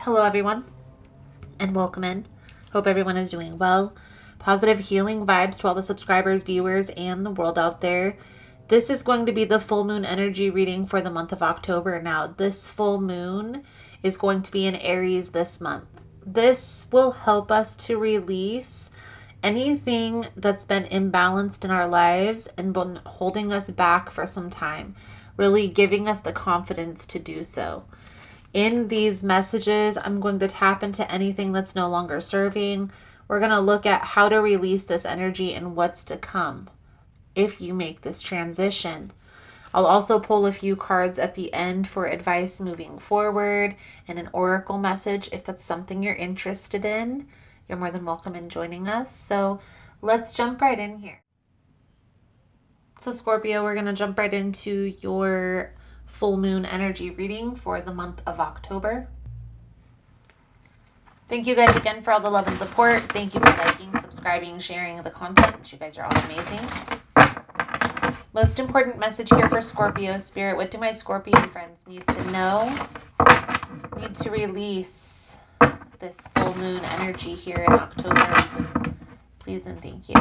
Hello everyone and welcome in. Hope everyone is doing well. Positive healing vibes to all the subscribers, viewers, and the world out there. This is going to be the full moon energy reading for the month of October. Now, this full moon is going to be in Aries this month. This will help us to release anything that's been imbalanced in our lives and been holding us back for some time, really giving us the confidence to do so. In these messages, I'm going to tap into anything that's no longer serving. We're going to look at how to release this energy and what's to come if you make this transition. I'll also pull a few cards at the end for advice moving forward and an oracle message if that's something you're interested in. You're more than welcome in joining us. So let's jump right in here. So Scorpio, we're going to jump right into your full moon energy reading for the month of October. Thank you guys again for all the love and support. Thank you for liking, subscribing, sharing the content. You guys are all amazing. Most important message here for Scorpio Spirit. What do my Scorpion friends need to know? Need to release this full moon energy here in October. Please and thank you.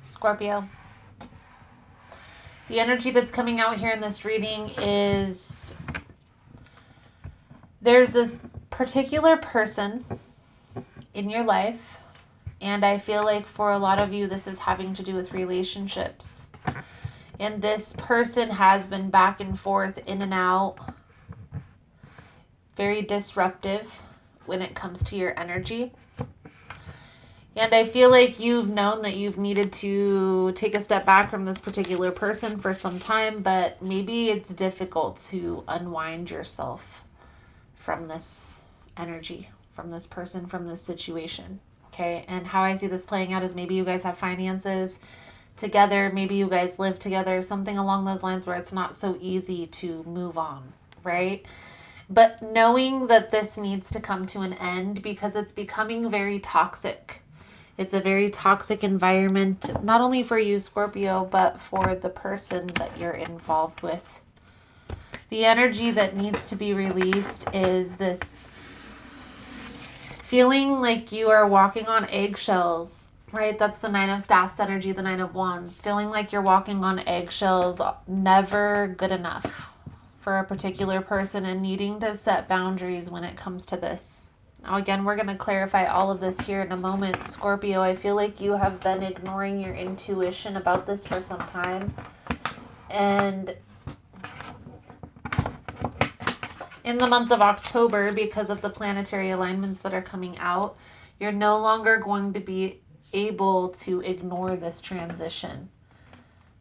Scorpio. The energy that's coming out here in this reading is there's this particular person in your life, and I feel like for a lot of you this is having to do with relationships. And this person has been back and forth, in and out, very disruptive when it comes to your energy. And I feel like you've known that you've needed to take a step back from this particular person for some time, but maybe it's difficult to unwind yourself from this energy, from this person, from this situation. Okay, and how I see this playing out is maybe you guys have finances together, maybe you guys live together, something along those lines where it's not so easy to move on, right? But knowing that this needs to come to an end because it's becoming very toxic. It's a very toxic environment, not only for you, Scorpio, but for the person that you're involved with. The energy that needs to be released is this feeling like you are walking on eggshells, right? That's the Nine of Staffs energy, the Nine of Wands. Feeling like you're walking on eggshells, never good enough for a particular person, and needing to set boundaries when it comes to this. Now, again, we're going to clarify all of this here in a moment. Scorpio, I feel like you have been ignoring your intuition about this for some time. And in the month of October, because of the planetary alignments that are coming out, you're no longer going to be able to ignore this transition.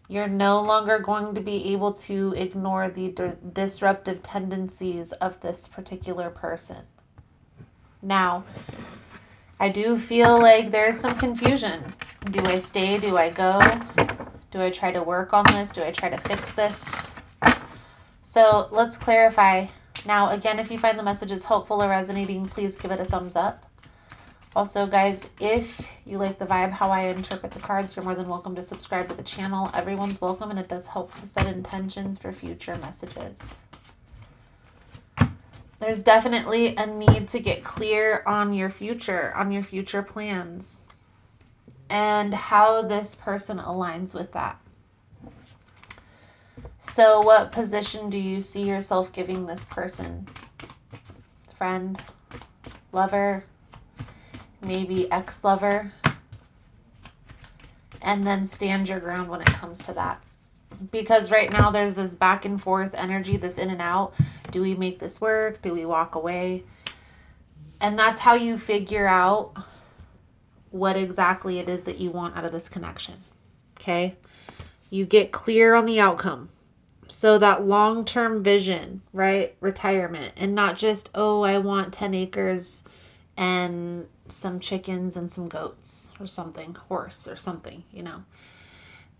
You're no longer going to be able to ignore the disruptive tendencies of this particular person. Now, I do feel like there's some confusion. Do I stay? Do I go? Do I try to work on this? Do I try to fix this? So let's clarify. Now, again, if you find the messages helpful or resonating, please give it a thumbs up. Also, guys, if you like the vibe, how I interpret the cards, you're more than welcome to subscribe to the channel. Everyone's welcome, and it does help to set intentions for future messages. There's definitely a need to get clear on your future plans, and how this person aligns with that. So what position do you see yourself giving this person? Friend, lover, maybe ex-lover? And then stand your ground when it comes to that. Because right now there's this back and forth energy, this in and out. Do we make this work? Do we walk away? And that's how you figure out what exactly it is that you want out of this connection. Okay? You get clear on the outcome. So that long-term vision, right? Retirement. And not just, oh, I want 10 acres and some chickens and some goats or something, horse or something, you know.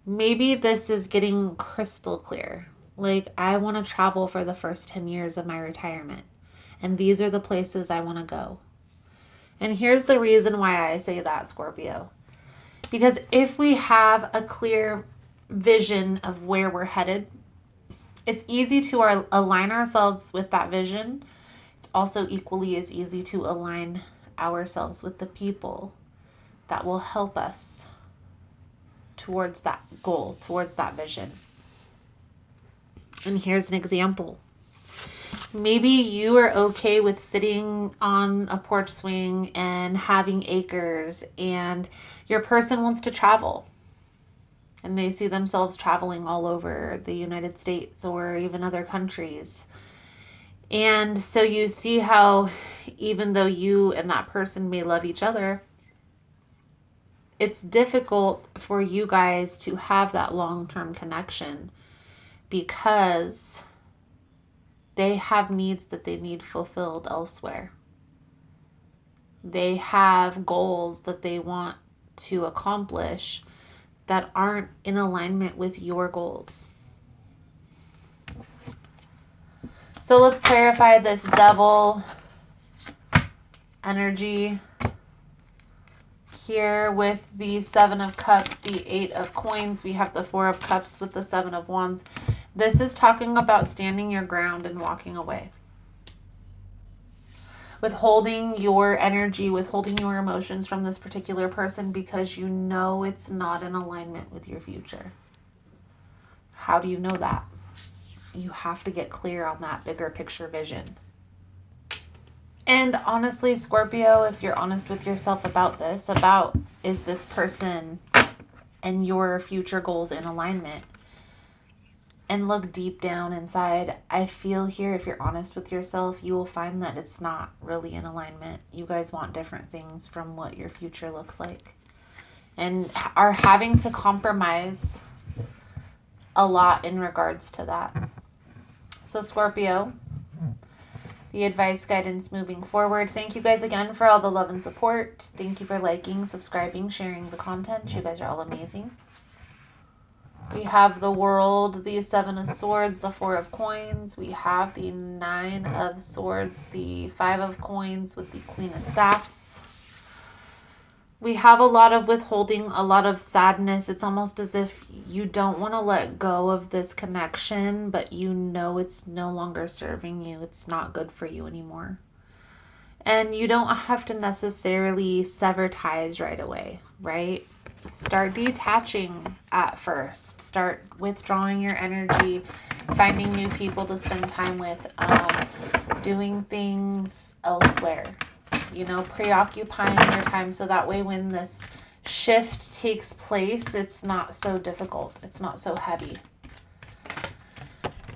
Maybe this is getting crystal clear. Like, I want to travel for the first 10 years of my retirement. And these are the places I want to go. And here's the reason why I say that, Scorpio. Because if we have a clear vision of where we're headed, it's easy to align ourselves with that vision. It's also equally as easy to align ourselves with the people that will help us towards that goal, towards that vision. And here's an example. Maybe you are okay with sitting on a porch swing and having acres, and your person wants to travel. And they see themselves traveling all over the United States or even other countries. And so you see how even though you and that person may love each other, it's difficult for you guys to have that long-term connection because they have needs that they need fulfilled elsewhere. They have goals that they want to accomplish that aren't in alignment with your goals. So let's clarify this double energy here with the 7 of Cups, the 8 of Coins. We have the 4 of Cups with the 7 of Wands. This is talking about standing your ground and walking away. Withholding your energy, withholding your emotions from this particular person because you know it's not in alignment with your future. How do you know that? You have to get clear on that bigger picture vision. And honestly, Scorpio, if you're honest with yourself about this, is this person and your future goals in alignment? And look deep down inside. I feel here, if you're honest with yourself, you will find that it's not really in alignment. You guys want different things from what your future looks like. And are having to compromise a lot in regards to that. So Scorpio, the advice, guidance moving forward. Thank you guys again for all the love and support. Thank you for liking, subscribing, sharing the content. You guys are all amazing. We have the World, the 7 of Swords, the 4 of Coins. We have the 9 of Swords, the 5 of Coins with the Queen of Staffs. We have a lot of withholding, a lot of sadness. It's almost as if you don't want to let go of this connection, but you know it's no longer serving you. It's not good for you anymore. And you don't have to necessarily sever ties right away, right? Start detaching at first. Start withdrawing your energy, finding new people to spend time with, doing things elsewhere. You know, preoccupying your time so that way when this shift takes place, it's not so difficult. It's not so heavy.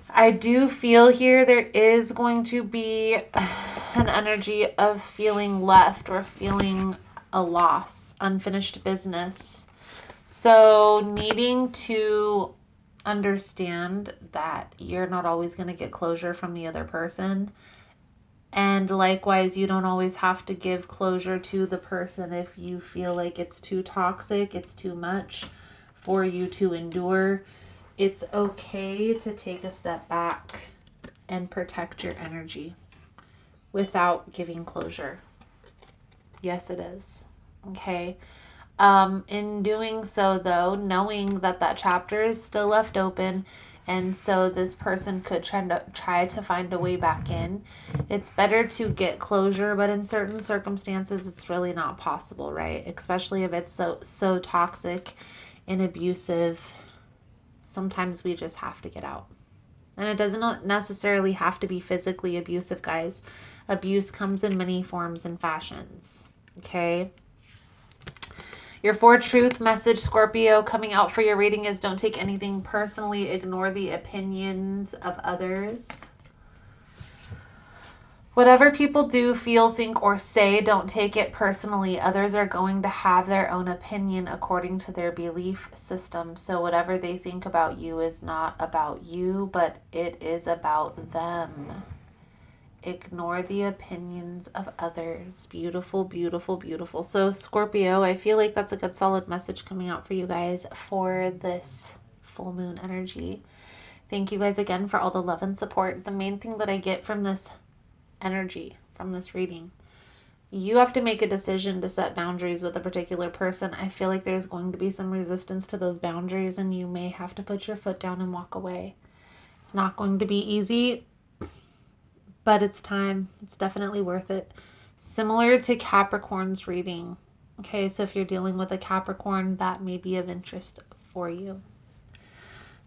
I do feel here there is going to be an energy of feeling left or feeling a loss, unfinished business. So needing to understand that you're not always going to get closure from the other person. And likewise, you don't always have to give closure to the person if you feel like it's too toxic, it's too much for you to endure. It's okay to take a step back and protect your energy without giving closure. Yes, it is. Okay. In doing so, though, knowing that that chapter is still left open, and so this person could try to find a way back in, it's better to get closure, but in certain circumstances, it's really not possible, right? Especially if it's so toxic and abusive. Sometimes we just have to get out. And it doesn't necessarily have to be physically abusive, guys. Abuse comes in many forms and fashions, okay? Your 4 truth message, Scorpio, coming out for your reading is don't take anything personally. Ignore the opinions of others. Whatever people do, feel, think, or say, don't take it personally. Others are going to have their own opinion according to their belief system. So whatever they think about you is not about you, but it is about them. Ignore the opinions of others. Beautiful, beautiful, beautiful. So Scorpio, I feel like that's a good solid message coming out for you guys for this full moon energy. Thank you guys again for all the love and support. The main thing that I get from this energy, from this reading, you have to make a decision to set boundaries with a particular person. I feel like there's going to be some resistance to those boundaries, and you may have to put your foot down and walk away. It's not going to be easy, but it's time. It's definitely worth it. Similar to Capricorn's reading. Okay, so if you're dealing with a Capricorn, that may be of interest for you.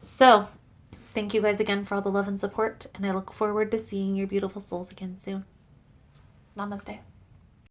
So thank you guys again for all the love and support, and I look forward to seeing your beautiful souls again soon. Namaste.